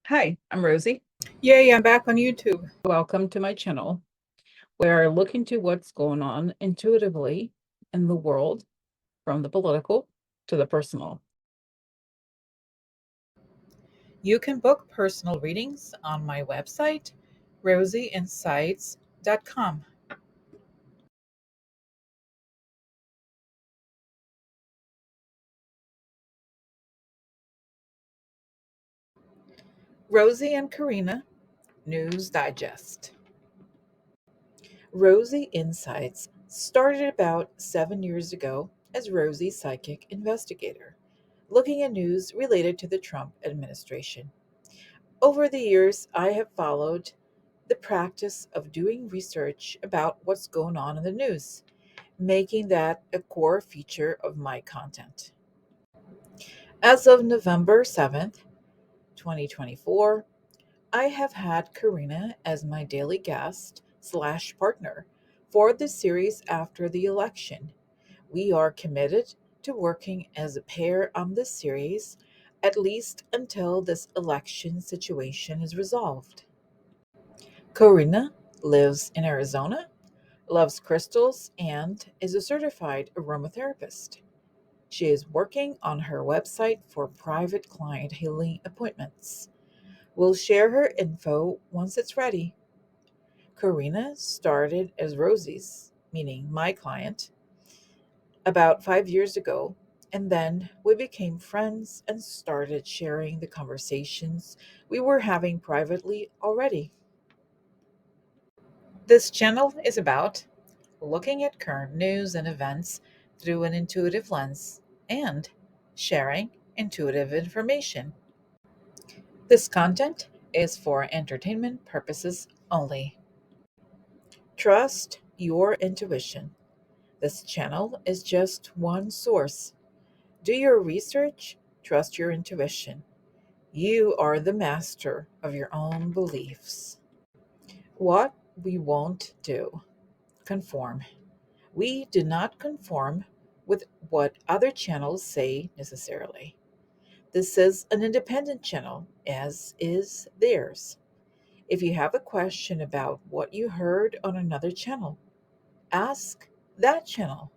Hi, I'm Rosie. Yay, I'm back on YouTube. Welcome to my channel. We're looking to what's going on intuitively in the world, from the political to the personal. You can book personal readings on my website, rosieinsights.com. Rosie and Karina News Digest. Rosie Insights started about 7 years ago as Rosie Psychic Investigator, looking at news related to the Trump administration. Over the years, I have followed the practice of doing research about what's going on in the news, making that a core feature of my content. As of November 7th, 2024, I have had Karina as my daily guest slash partner for the series after the election. We are committed to working as a pair on this series at least until this election situation is resolved. Karina lives in Arizona, loves crystals, and is a certified aromatherapist. She is working on her website for private client healing appointments. We'll share her info once it's ready. Karina started as Rosie's, meaning my client, about 5 years ago, and then we became friends and started sharing the conversations we were having privately already. This channel is about looking at current news and events through an intuitive lens and sharing intuitive information. This content is for entertainment purposes only. Trust your intuition. This channel is just one source. Do your research, trust your intuition. You are the master of your own beliefs. What we won't do: conform. We do not conform with what other channels say necessarily. This is an independent channel, as is theirs. If you have a question about what you heard on another channel, ask that channel.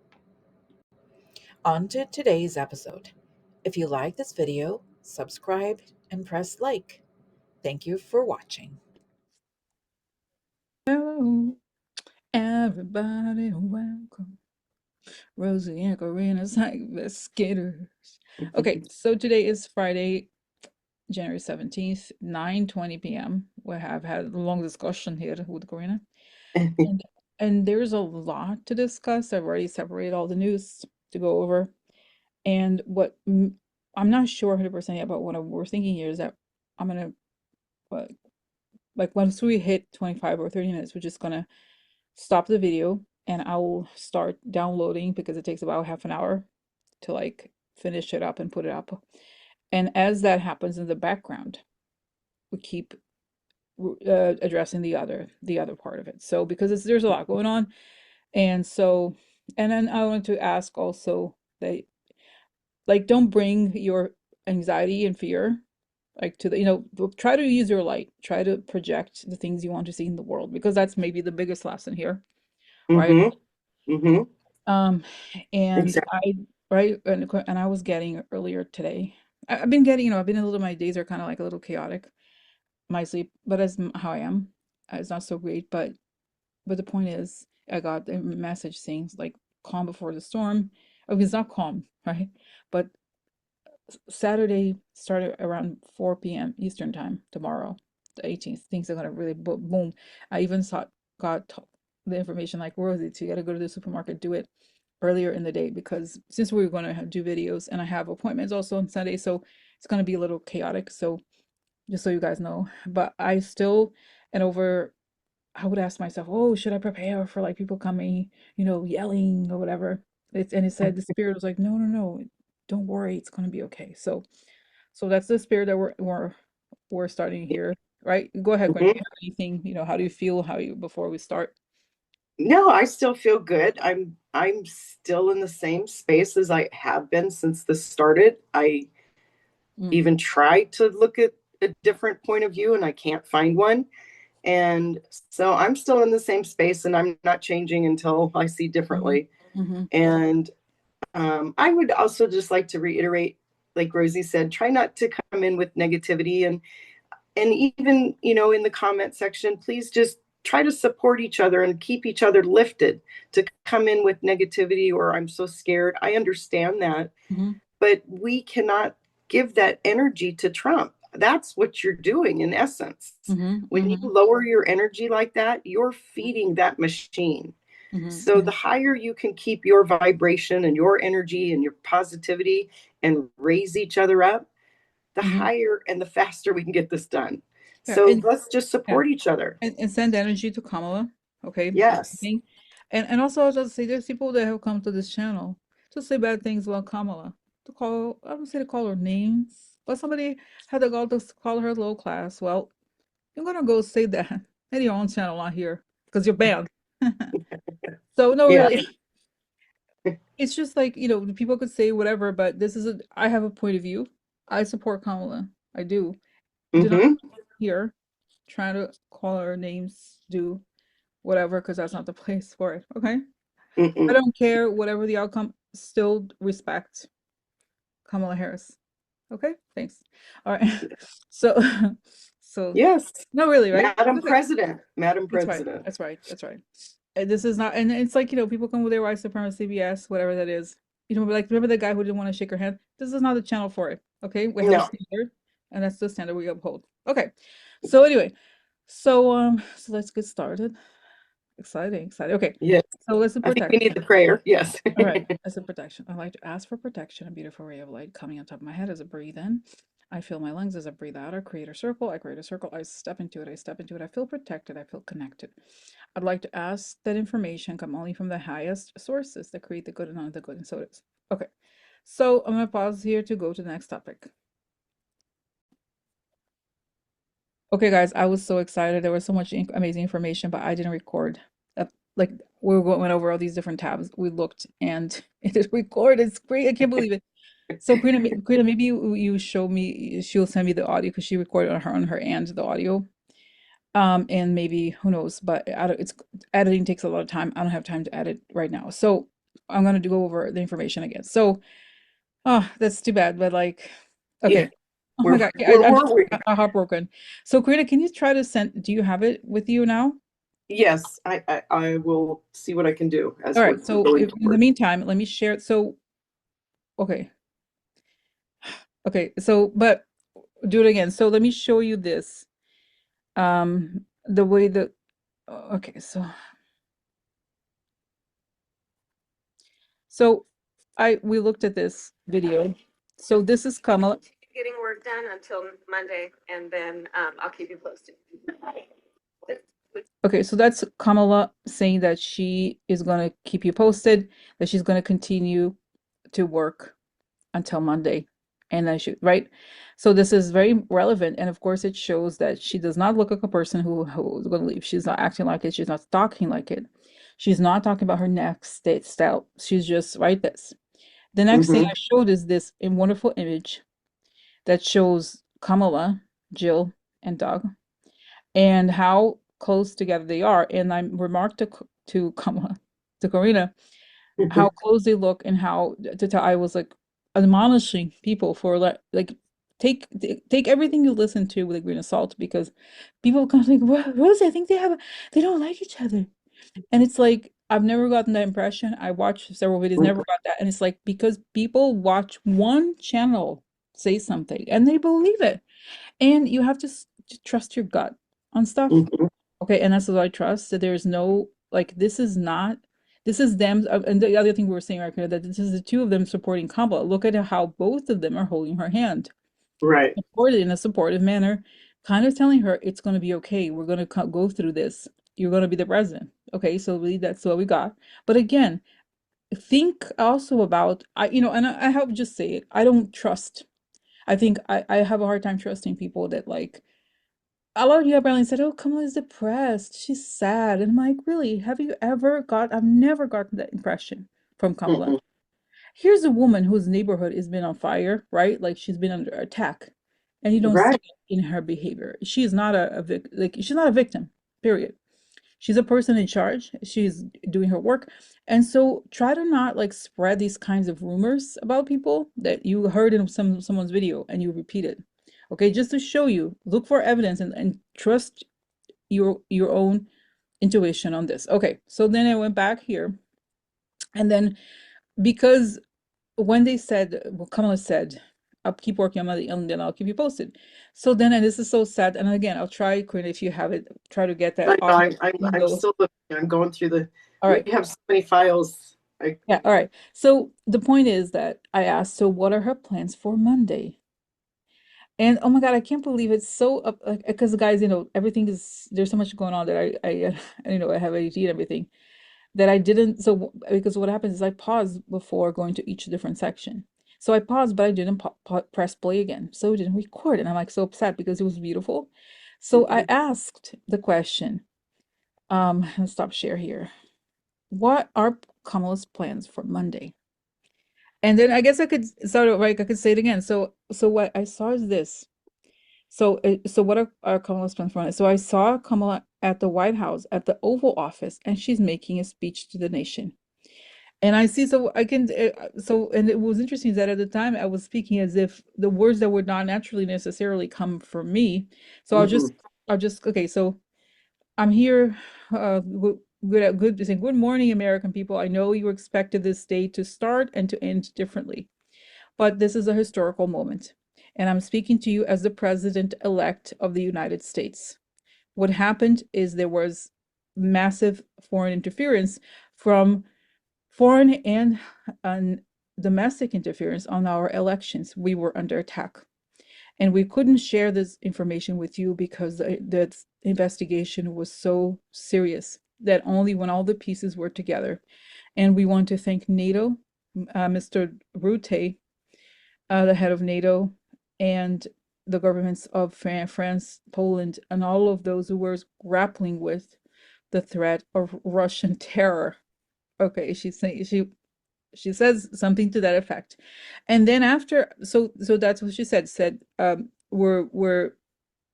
On to today's episode. If you like this video, subscribe and press like. Thank you for watching. Hello, everybody, welcome. Rosie and Karina's investigators. Okay, so today is Friday, January 17th, 9:20 p.m. We have had a long discussion here with Karina. And, and there's a lot to discuss. I've already separated all the news to go over. And I'm not sure 100% yet, but what we're thinking here is that I'm gonna, uh, like once we hit 25 or 30 minutes, we're just gonna stop the video and I will start downloading because it takes about half an hour to like finish it up and put it up. And as that happens in the background, we keep addressing the other part of it. So because there's a lot going on, and so and then I wanted to ask also that, like, don't bring your anxiety and fear like to the, try to use your light, try to project the things you want to see in the world, because that's maybe the biggest lesson here, right? Mm-hmm. Mm-hmm. um and Exactly. I right and I was getting earlier today, I've been getting, I've been a little, my days are kind of like a little chaotic, my sleep, but as how I am, it's not so great, but the point is I got a message saying like calm before the storm. I mean, it's not calm, right? But Saturday started around 4 p.m. Eastern time tomorrow, the 18th. Things are gonna really boom. I even got the information like, Rosie, so you gotta go to the supermarket, do it earlier in the day, because since we were gonna do videos and I have appointments also on Sunday, so it's gonna be a little chaotic. So just so you guys know, but I still, and over, I would ask myself, oh, should I prepare for like people coming, yelling or whatever? And it said, the spirit was like, no, no, no, don't worry, it's gonna be okay. So that's the spirit that we're starting here, right? Go ahead, Gwen. Do Mm-hmm. you have anything, how do you feel? How you before we start? No, I still feel good. I'm still in the same space as I have been since this started. I Mm, even tried to look at a different point of view and I can't find one. And so I'm still in the same space and I'm not changing until I see Mhm. differently. Mhm. And I would also just like to reiterate, like Rosie said, try not to come in with negativity, and even, in the comment section, please just try to support each other and keep each other lifted. To come in with negativity or I'm so scared, I understand that, Mhm. but we cannot give that energy to Trump. That's what you're doing in essence. Mhm. When you Mhm. lower your energy like that, you're feeding that machine. Mhm. So the Mhm. higher you can keep your vibration and your energy and your positivity and raise each other up, the Mhm. higher and the faster we can get this done. Yeah, So and let's just yeah, support each other. and send energy to Kamala. Okay, that's the Yes. thing. And also I'll just say there's people that have come to this channel to say bad things about Kamala. To call, I don't say to call her names, but somebody had the gall to call her low class. Well, you're gonna go say that at your own channel, not here, because you're banned. So no, Yeah. really, it's just like, the people could say whatever, but I have a point of view. I support Kamala. I do. Do not Mm-hmm. here trying to call her names, do whatever, because that's not the place for it. Okay. I Mm-mm. don't care whatever the outcome, still respect Kamala Harris. Okay, thanks. All right. So, so Yes. no, really, right? Madam Okay, President. Madam that's right. President. That's right. That's right. And this is not, and it's like, people come with their white supremacy BS, whatever that is. Like, remember the guy who didn't want to shake her hand? This is not the channel for it. Okay, we have a No. standard, and that's the standard we uphold. Okay, so anyway, so let's get started. Exciting, exciting. Okay, Yes. so let's I think protect. we need the prayer. Yes. All right, as a protection, I like to ask for protection. A beautiful ray of light coming on top of my head as I breathe in. I feel my lungs as I breathe out. I create a circle. I create a circle. I step into it. I step into it. I feel protected. I feel connected. I'd like to ask that information come only from the highest sources that create the good and not the good, and so it is. Okay, so I'm gonna pause here to go to the next topic. Okay, guys, I was so excited. There was so much amazing information, but I didn't record. Uh, like went over all these different tabs. We looked, and it is recorded. It's great. I can't believe it. So, Karina, maybe you show me. She'll send me the audio because she recorded on her end the audio. And maybe who knows? But it's editing takes a lot of time. I don't have time to edit right now. So I'm gonna go over the information again. So, oh, that's too bad. But like, Yeah. okay. Oh my Where God, yeah, where I'm were just we? heartbroken. So, Karina, can you try to send? Do you have it with you now? Yes, I will see what I can do All as we're right. So, going in the forward. meantime, let me share it. So, okay, okay. So, but do it again. So, let me show you this. The way that. Okay. So, we looked at this video. So this is Kamala. Getting work done until Monday, and then I'll keep you posted. Okay, so that's Kamala saying that she is going to keep you posted, that she's going to continue to work until Monday. And then right? So this is very relevant. And of course, it shows that she does not look like a person who's going to leave. She's not acting like it. She's not talking like it. She's not talking about her next state style. She's just right this. The next thing Mm-hmm. I showed is this wonderful image that shows Kamala, Jill, and Doug, and how close together they are. And I remarked to Kamala, to Karina, how close they look, and how I was like admonishing people for like take everything you listen to with a grain of salt, because people kind of think, what Rosie, I think they don't like each other. And it's like, I've never gotten that impression. I watched several videos, never got that. And it's like, because people watch one channel say something and they believe it. And you have to trust your gut on stuff. Mm-hmm. Okay. And that's what I trust, that there's no, like, this is them. And the other thing we were saying right here, that this is the two of them supporting Kamala. Look at how both of them are holding her hand, Right. supported in a supportive manner, kind of telling her it's going to be okay. We're going to go through this. You're going to be the president. Okay, so that's what we got. But again, think also about and I have to just say it. I don't trust. I think I have a hard time trusting people that, like, a lot of you apparently said, "Oh, Kamala's depressed. She's sad," and I'm like, really? Have you ever got? I've never gotten that impression from Kamala. Mm-mm. Here's a woman whose neighborhood has been on fire, right? Like, she's been under attack. and you don't see Right. it in her behavior. She is not like she's not a victim, period. She's a person in charge. She's doing her work. And so try to not like spread these kinds of rumors about people that you heard in someone's video and you repeat it. Okay, just to show you, look for evidence and trust your own intuition on this. Okay, so then I went back here, and then because when they said, well, Kamala said, I'll keep working on it and then I'll keep you posted. So then, and this is so sad. And again, I'll try, Corinne, if you have it, try to get that I know, audio I'm window. still looking. I'm going through All we right. have so many files. Yeah. All right. So the point is that I asked, so what are her plans for Monday? And oh my God, I can't believe it's so up, like, because guys, everything is, there's so much going on that I have ADD and everything that I didn't. So because what happens is I pause before going to each different section. So I paused, but I didn't press play again. So it didn't record. And I'm like so upset because it was beautiful. So I asked the question, let's stop share here. What are Kamala's plans for Monday? And then I guess I could start it right. I could say it again. So what I saw is this. So what are Kamala's plans for Monday? So I saw Kamala at the White House at the Oval Office, and she's making a speech to the nation. And I see, so I can, and it was interesting that at the time I was speaking as if the words that would not naturally necessarily come from me. So okay, so I'm here, good to say, good morning, American people. I know you expected this day to start and to end differently, but this is a historical moment. And I'm speaking to you as the president-elect of the United States. What happened is there was massive foreign interference from foreign and domestic interference on our elections. We were under attack. And we couldn't share this information with you because the investigation was so serious that only when all the pieces were together. And we want to thank NATO, Mr. Rutte, the head of NATO, and the governments of France, Poland, and all of those who were grappling with the threat of Russian terror. Okay, she says something to that effect. And then after, so that's what she said, we're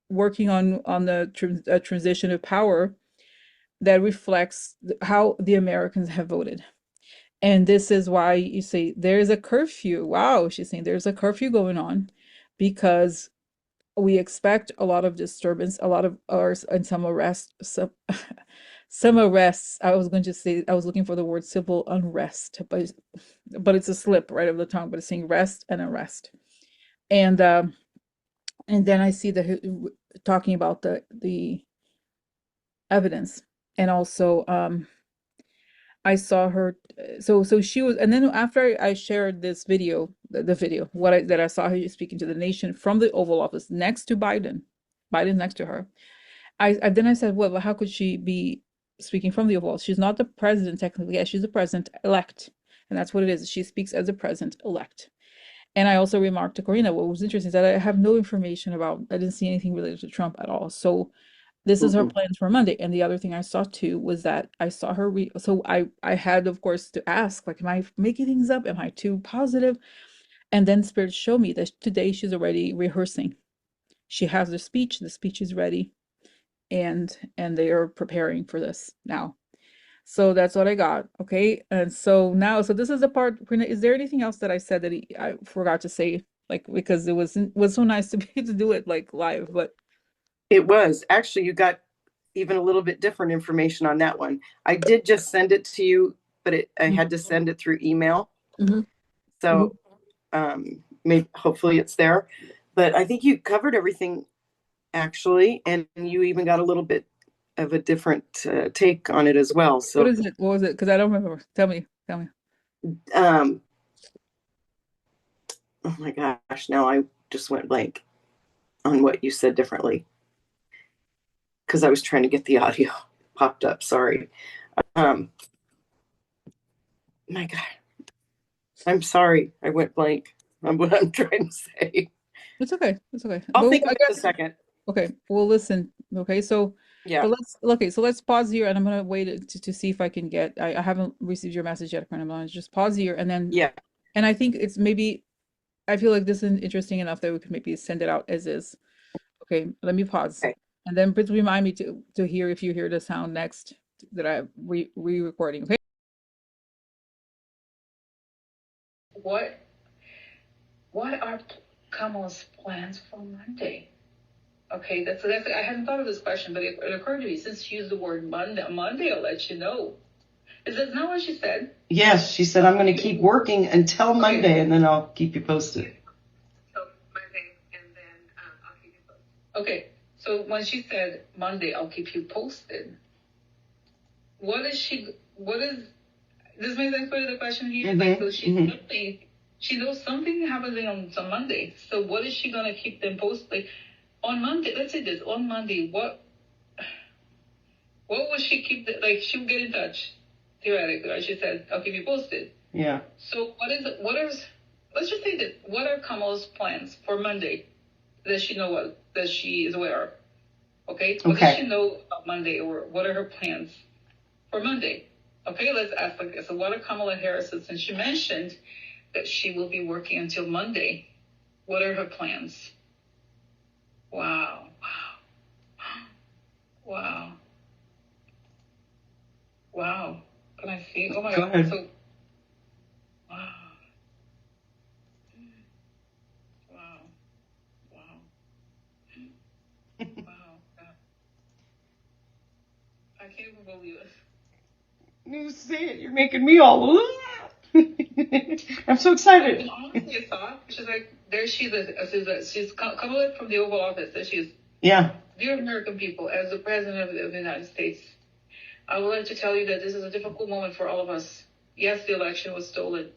working on the transition of power that reflects how the Americans have voted. And this is why you say there's a curfew. Wow, she's saying there's a curfew going on because we expect a lot of disturbance, a lot of hours, and some arrests, some arrests. I was going to say, I was looking for the word civil unrest, but it's a slip right of the tongue, but it's saying rest and arrest. And then I see the talking about the evidence, and also I saw her. So she was, and then after I shared this video, the video, that I saw her speaking to the nation from the Oval Office next to Biden. Biden's next to her. I then I said, well, how could she be speaking from the Oval Office? She's not the president technically. Yes, she's the president elect, and that's what it is. She speaks as a president elect. And I also remarked to Corina, what was interesting is that I have no information about, I didn't see anything related to Trump at all. So this is her plans for Monday. And the other thing I saw too was that I saw her so I had of course to ask, like, am I making things up? Am I too positive? And then Spirit showed me that today she's already rehearsing. She has the speech is ready, and they are preparing for this now. So that's what I got. Okay. And so now, so this is the part, Prina, is there anything else that I said that I forgot to say? Like, because it was so nice to be to do it like live, but It was. Actually, you got even a little bit different information on that one. I did just send it to you, but I had to send it through email. Mhm. So maybe hopefully it's there. But I think you covered everything actually, and you even got a little bit of a different take on it as well. What So is it? What was it? Because I don't remember. Tell me. Tell me. um, oh my gosh, now I just went blank on what you said differently because I was trying to get the audio popped up. Sorry. My God, I'm sorry. I went blank on what I'm trying to say. It's okay. It's okay. I'll But think of I it in a guess second. okay. Well, listen. Okay, so Yeah. but let's pause here, and I'm gonna wait to see if I can get. I haven't received your message yet, Corinne. I'm gonna just pause here, and then Yeah. and I think it's maybe I feel like this is interesting enough that we could maybe send it out as is. Okay, let me pause. Okay. And then please remind me to hear if you hear the sound next that I'm re-recording. Okay. What are Kamala's plans for Monday? Okay, that's I hadn't thought of this question, but it occurred to me since she used the word Monday, I'll let you know. Is that not what she said? Yes, she said I'm going to keep working until Monday, and then I'll keep you posted. So Monday, and then I'll keep you posted. Okay, so when she said Monday, I'll keep you posted. What is this makes sense for the question here? Like, so she knows something happening on Monday. So what is she gonna keep them posted? Like on Monday, let's say this on Monday, what would she keep? Like she would get in touch theoretically, right? She said, "I'll keep you posted." Yeah. So let's just say this: what are Kamala's plans for Monday that she is aware of? Okay, what does she know about Monday, or what are her plans for Monday? Okay, let's ask like this. So what are Kamala Harris's, since she mentioned that she will be working until Monday, what are her plans? Wow. Can I see? Oh my Go God. ahead. So, wow. I can't even believe it. You see it. You're making me all. I'm so excited. And honestly, I thought she's like, there she is. She's Kamala from the Oval Office. There she is. Yeah. Dear American people, as the President of the United States, I would like to tell you that this is a difficult moment for all of us. Yes, the election was stolen.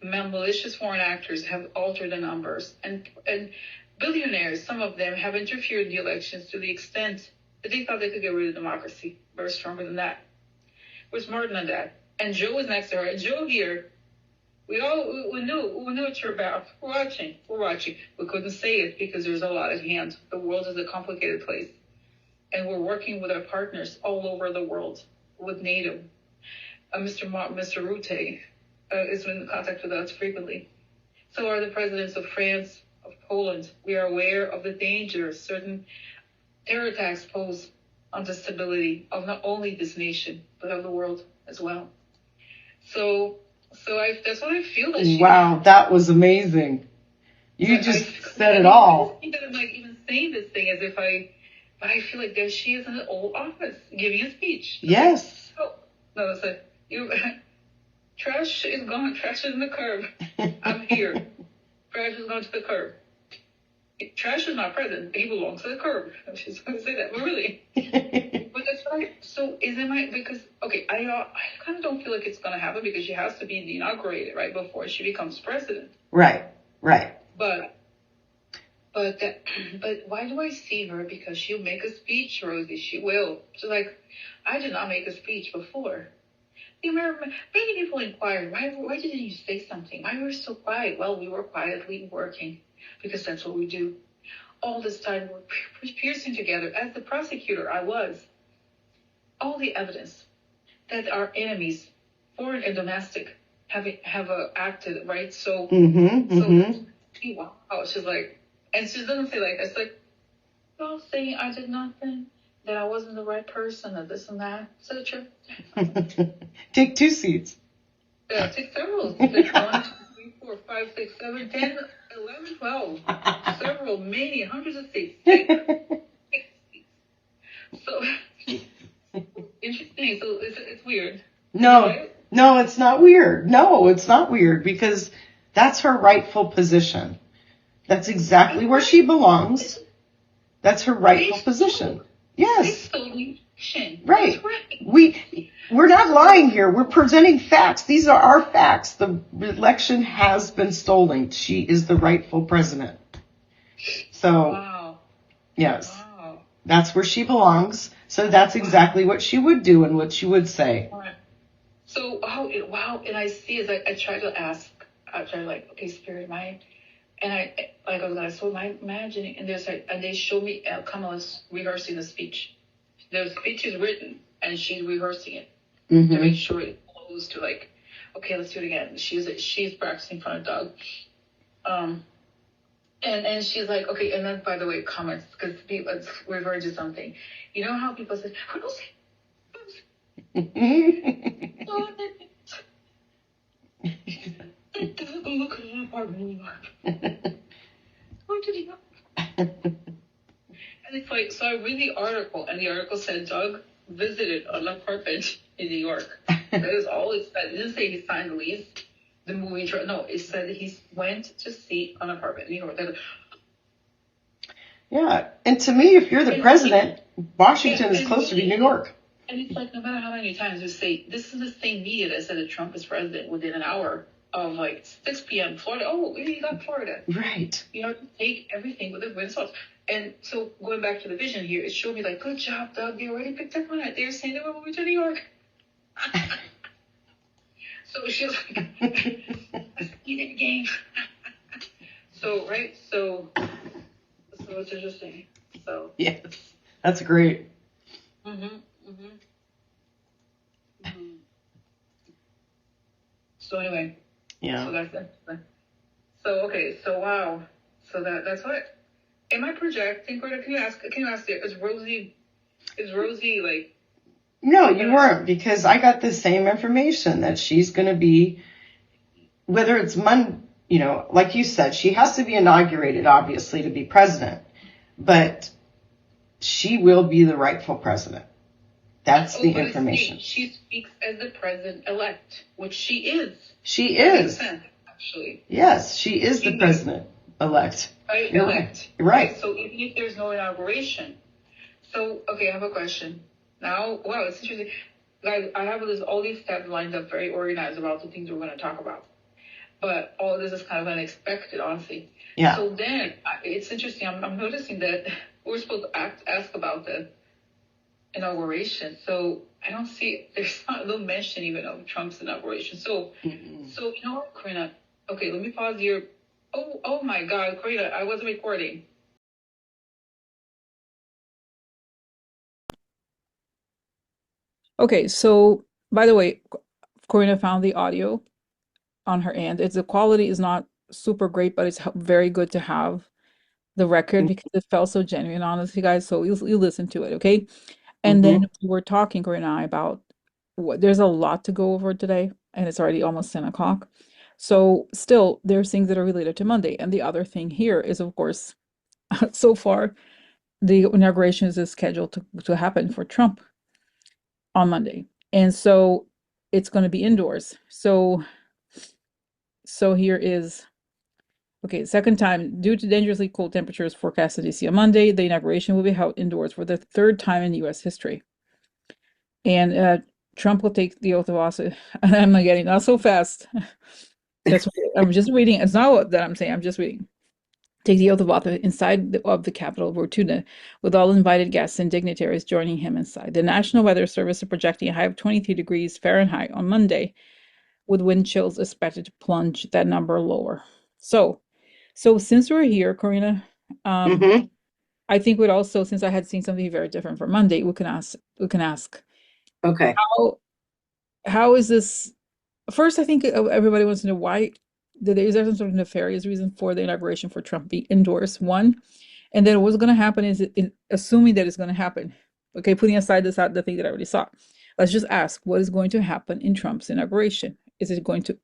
Malicious foreign actors have altered the numbers, and billionaires, some of them, have interfered in the elections to the extent that they thought they could get rid of democracy. We're stronger than that. We're smarter than that. And Joe is next to her. And Joe here, we knew what you're about. We're watching. We couldn't say it because there's a lot at hand. The world is a complicated place. And we're working with our partners all over the world, with NATO. Mr. Rutte is in contact with us frequently. So are the presidents of France, of Poland. We are aware of the danger certain terror attacks pose on the stability of not only this nation, but of the world as well. So that's what I feel that Wow, that was amazing. You just said it all. I think that I'm like even saying this thing as if but I feel like there she is in the old office giving a speech. Yes. Oh, no, that's it. Trash is gone. Trash is in the curb. I'm here. Trash is gone to the curb. Trash is not present. He belongs to the curb. She's going to say that, but really. But that's right. So because I kind of don't feel like it's going to happen because she has to be inaugurated right before she becomes president. Right. But why do I see her? Because she'll make a speech, Rosie. She will. She's like, I did not make a speech before. Many people inquired, why didn't you say something? Why were you so quiet? Well, we were quietly working because that's what we do. All this time we're piercing together. As the prosecutor, I was. All the evidence that our enemies, foreign and domestic, have acted, right? So, wow. She's like, and she doesn't say like, it's like, y'all saying I did nothing, that I wasn't the right person, or this and that. Is that true? Take 2 seats. Yeah, take several. 1, 2, 3, 4, 5, 6, 7, 10, 11, 12. Several, many, hundreds of seats. So, interesting. So it's weird. No, right? no, it's not weird. No, it's not weird because that's her rightful position. That's exactly where she belongs. That's her rightful position. Yes. Right. We're not lying here. We're presenting facts. These are our facts. The election has been stolen. She is the rightful president. So, wow. Yes. Wow. That's where she belongs. So that's exactly what she would do and what she would say. Right. So, wow. And I see as I try to ask, okay, Spirit, and I was like, so am I imagining? And and they show me Kamala's rehearsing the speech. The speech is written, and she's rehearsing it to make sure it flows to like, okay, let's do it again. She's practicing in front of Doug. Um, and she's like, okay, and then by the way, comments, because let's refer to something. You know how people say, look at an apartment in New York. Where did he go? And it's like, so I read the article, and the article said Doug visited an apartment in New York. That is all it said. It didn't say he signed the lease, the movie. No, it said that he went to see an apartment in New York. Yeah, and to me, if you're the president, Washington is closer to New York. And it's like, no matter how many times you say, this is the same media that said that Trump is president within an hour of like 6 p.m. Florida. Oh, we got Florida. Right. You know, take everything with a grain of salt. And so going back to the vision here, it showed me like, good job, Doug. They already picked up on it. They're saying they were moving to New York. So she was like, you did the game. So, right? So it's interesting. So. Yes, that's great. Mm-hmm. Mm-hmm. Mm-hmm. So anyway. Yeah. So that's it. So, okay. So, wow. So that's what. Am I projecting? Can you ask there? Is Rosie like? No, you weren't, because I got the same information that she's going to be, whether it's you know, like you said, she has to be inaugurated, obviously, to be president, but she will be the rightful president. That's the information. She speaks as the president-elect, which she is. She is. That makes sense, actually. Yes, she is the president-elect. Right, You're elect. Right. So even if there's no inauguration. So, okay, I have a question. Now, wow, it's interesting. Guys, I have all these steps lined up, very organized about the things we're going to talk about. But all this is kind of unexpected, honestly. Yeah. So then, it's interesting. I'm noticing that we're supposed to ask about the inauguration. So I don't see, there's no mention even of Trump's inauguration. So, So you know what, Karina? Okay, let me pause here. Oh my God, Karina, I wasn't recording. Okay, so by the way, Karina found the audio on her end. The quality is not super great, but it's very good to have the record because it felt so genuine, honestly, guys. So you listen to it, okay? And then we're talking, Karina and I, about there's a lot to go over today, and it's already almost 10 o'clock. So still, there's things that are related to Monday. And the other thing here is, of course, so far, the inauguration is scheduled to happen for Trump on Monday. And so it's going to be indoors. So here is, okay, second time, due to dangerously cold temperatures forecasted this year Monday, the inauguration will be held indoors for the third time in U.S. history. And Trump will take the oath of office. And I'm not getting, not so fast. That's I'm just reading. It's not what that I'm saying. I'm just reading. Take the oath of office inside of the Capitol, Rotunda, with all invited guests and dignitaries joining him inside. The National Weather Service is projecting a high of 23 degrees Fahrenheit on Monday, with wind chills expected to plunge that number lower. So since we're here, Karina, I think we'd also, since I had seen something very different for Monday, we can ask. Okay. How is this? First, I think everybody wants to know why is there some sort of nefarious reason for the inauguration for Trump be indoors? One, and then what's going to happen is assuming that it's going to happen. Okay, putting aside the thing that I already saw. Let's just ask what is going to happen in Trump's inauguration.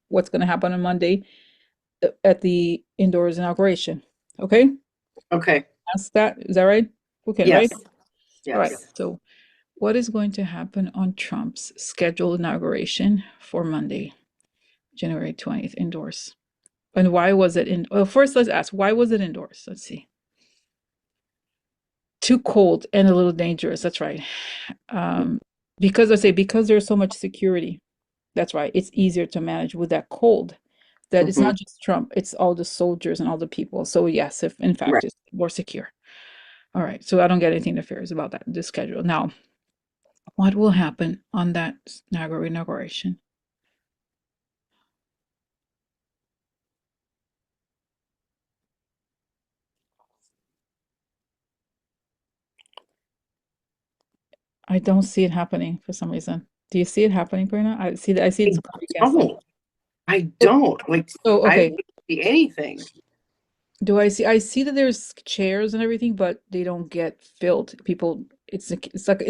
What's going to happen on Monday at the indoors inauguration? Okay. Okay. Ask that. Is that right? Okay, Yes. right? Yes. All right. So what is going to happen on Trump's scheduled inauguration for Monday, January 20th, indoors? And why was it well, first let's ask, why was it indoors? Let's see. Too cold and a little dangerous. That's right. Because there's so much security. That's right. It's easier to manage with that cold. That it's not just Trump, it's all the soldiers and all the people. So yes, if in fact it's more secure. All right. So I don't get anything nefarious about that, this schedule. Now, what will happen on that inauguration? I don't see it happening for some reason. Do you see it happening, Karina? I see it's gonna be canceled. I don't. Like, So I okay. don't see anything. Do I see? I see that there's chairs and everything, but they don't get filled. People, it's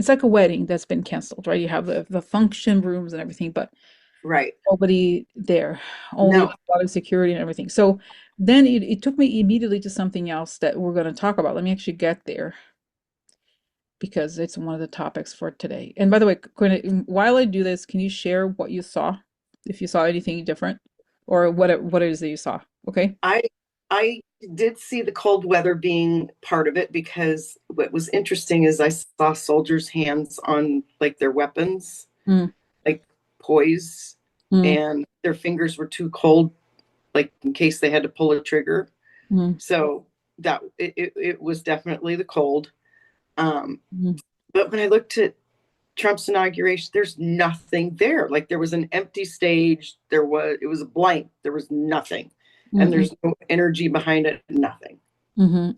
like a wedding that's been canceled, right? You have the function rooms and everything, but Right. nobody there. Only a No. lot of security and everything. So then it took me immediately to something else that we're going to talk about. Let me actually get there because it's one of the topics for today. And by the way, Quinn, while I do this, can you share what you saw? If you saw anything different or what it is that you saw? Okay. I I did see the cold weather being part of it because what was interesting is I saw soldiers' hands on like their weapons, Mm, like poised, mm, and their fingers were too cold, like in case they had to pull a trigger. mm, So that it was definitely the cold. Um, mm, but when I looked at Trump's inauguration, there's nothing there. Like there was an empty stage. It was a blank. There was nothing, and mm, there's no energy behind it. Nothing.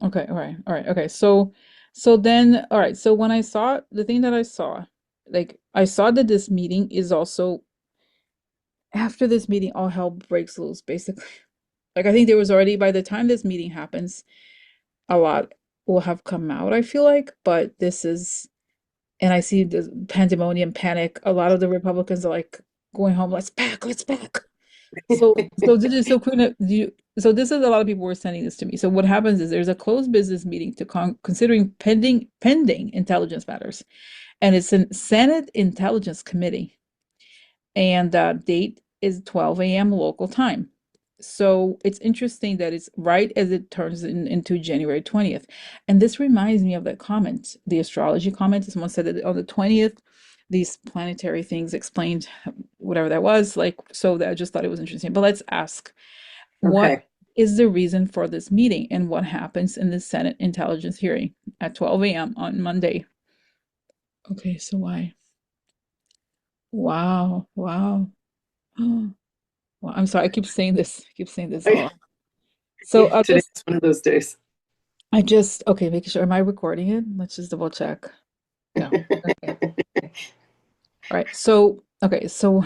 Okay. All right. All right. Okay. So then, all right. So when I saw the thing that I saw, like I saw that this meeting is also after this meeting, all hell breaks loose, basically. Like I think there was already by the time this meeting happens, a lot will have come out, I feel like, but this is and I see the pandemonium panic. A lot of the Republicans are like going home, let's pack. So this is so Kuna, so this is a lot of people were sending this to me. So what happens is there's a closed business meeting to considering pending intelligence matters, and it's a Senate Intelligence Committee, and date is 12 a.m. local time. So it's interesting that it's right as it turns into January 20th. And this reminds me of that comment, the astrology comment. Someone said that on the 20th, these planetary things explained whatever that was. Like, so that I just thought it was interesting. But let's ask, what Okay. is the reason for this meeting and what happens in the Senate intelligence hearing at 12 a.m. on Monday? Okay, so why? Wow, wow. Well, I'm sorry, I keep saying this. I keep saying this. Oh, so Yeah, I'll today's just, one of those days. okay, making sure. Am I recording it? Let's just double check. Yeah. Okay. All right. So, okay. So,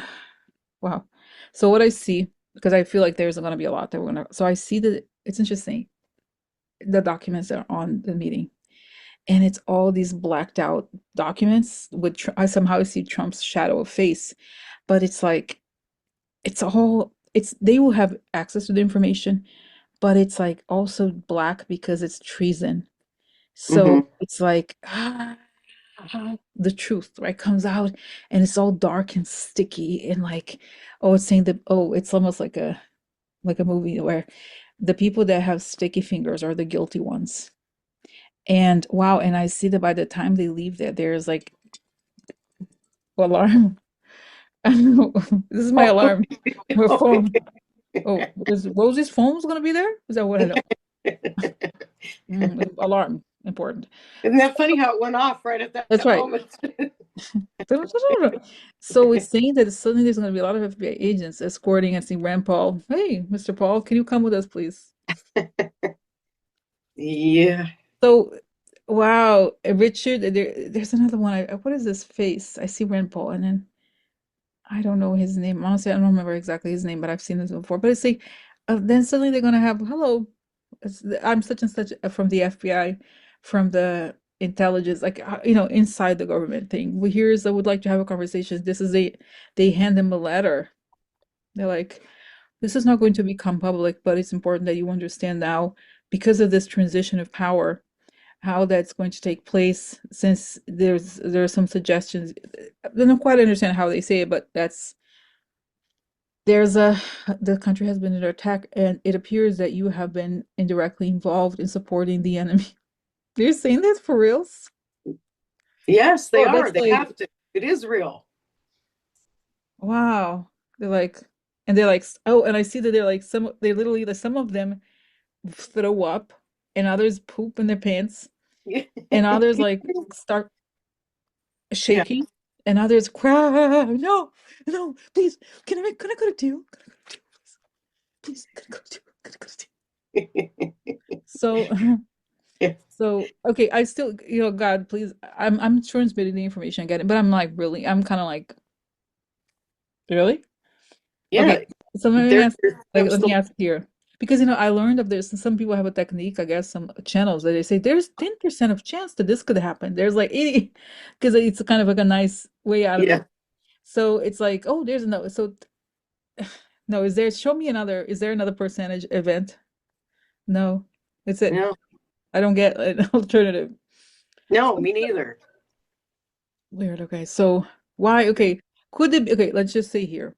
wow. So what I see, because I feel like there's going to be a lot that we're going to, so I see that it's interesting, the documents that are on the meeting, and it's all these blacked out documents with, I somehow see Trump's shadow of face, but it's like, they will have access to the information, but it's like also black because it's treason. So Hmm. it's like the truth, right, comes out and it's all dark and sticky and like, oh, it's saying that, oh, it's almost like a movie where the people that have sticky fingers are the guilty ones. And wow, and I see that by the time they leave there, there's like alarm. I don't know. This is my Oh, alarm. Her phone. okay. Oh, is Rosie's phone's gonna be there? Is that what I know? Alarm, important. Isn't that funny how it went off right at That's that right. moment? So it's saying that suddenly there's going to be a lot of FBI agents escorting and saying, Rand Paul, hey, Mr. Paul, can you come with us, please? Yeah. So, wow, Richard, there's another one. What is this face? I see Rand Paul, and then I don't know his name. Honestly, I don't remember exactly his name, but I've seen this before. But it's like, then suddenly they're going to have, hello, I'm such and such from the FBI, from the intelligence, like inside the government thing. We here's I would like to have a conversation. This is they hand them a letter. They're like, this is not going to become public, but it's important that you understand now because of this transition of power, how that's going to take place. Since there are some suggestions, I don't quite understand how they say it, but there's a the country has been under attack, and it appears that you have been indirectly involved in supporting the enemy. They're saying this for reals? Yes, they Oh, are. that's They like, have to. It is real. wow. They're like, and they're like, oh, and I see that they're like they literally some of them throw up, and others poop in their pants, and others like start Yeah. shaking, and others cry, no, no, please, can I go to deal? Can I go to deal, please? Please, can I go to deal? Can I go to deal? So so okay, I still, God, please, I'm transmitting the information, I get it, but I'm like really, I'm kind of like, really? Yeah. Okay, so let me They're ask, like, let me absolutely. ask here, because I learned of there's some people have a technique, I guess, some channels that they say there's 10% of chance that this could happen. There's like 80, because it's kind of like a nice way out of Yeah. it. So it's like, oh, there's no, so no, show me another, is there another percentage event? No, it's it. No. I don't get an alternative. No, me neither. Weird. Okay. So why? Okay. Could it be, okay, let's just say here.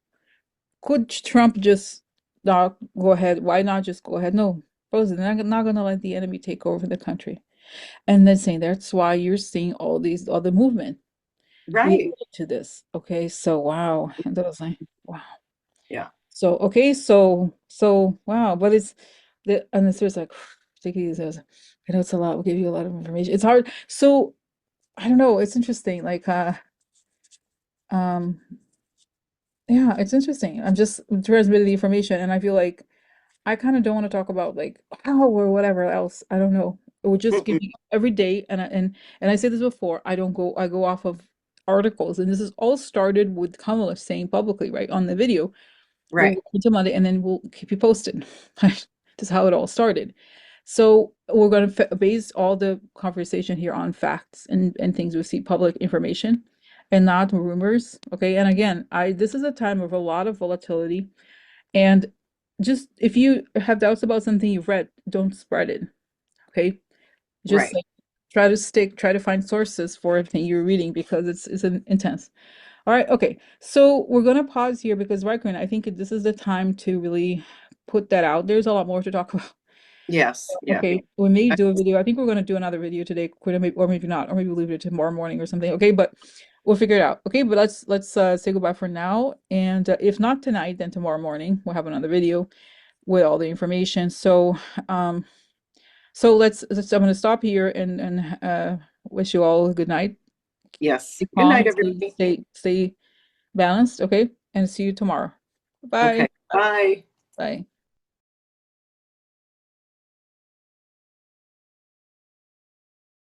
Could Trump just not go ahead? Why not just go ahead? No, Rosie, they're not gonna let the enemy take over the country. And then saying that's why you're seeing all these other movement related Right. to this. Okay. So wow. And that was like, wow. Yeah. So okay, so wow, but it's the and it's just like particularly says, I know it's a lot, we'll give you a lot of information. It's hard. So I don't know, it's interesting. Like um yeah, it's interesting. I'm just transmitting the information and I feel like I kind of don't want to talk about like how or whatever else. I don't know. We're just Mm-mm. giving every day and I said this before, I go off of articles and this is all started with Kamala saying publicly, right, on the video. We'll Right. wait until Monday and then we'll keep you posted. This is how it all started. So we're going to base all the conversation here on facts and things we see, public information, and not rumors. Okay. And again, this is a time of a lot of volatility. And just if you have doubts about something you've read, don't spread it. Okay. Just Right. like try to find sources for everything you're reading because it's intense. All right, okay. So we're gonna pause here because Raikkonen, I think this is the time to really put that out. There's a lot more to talk about. Yes. Yeah. Okay, we may do a video. I think we're gonna do another video today, or maybe not, or maybe we'll leave it tomorrow morning or something. Okay, but we'll figure it out. Okay, but let's say goodbye for now. And if not tonight, then tomorrow morning we'll have another video with all the information. Um, so I'm gonna stop here and wish you all a good night. Yes. Stay Good night, calm, everybody. stay balanced, okay? And see you tomorrow. Okay. Bye. Bye. Bye.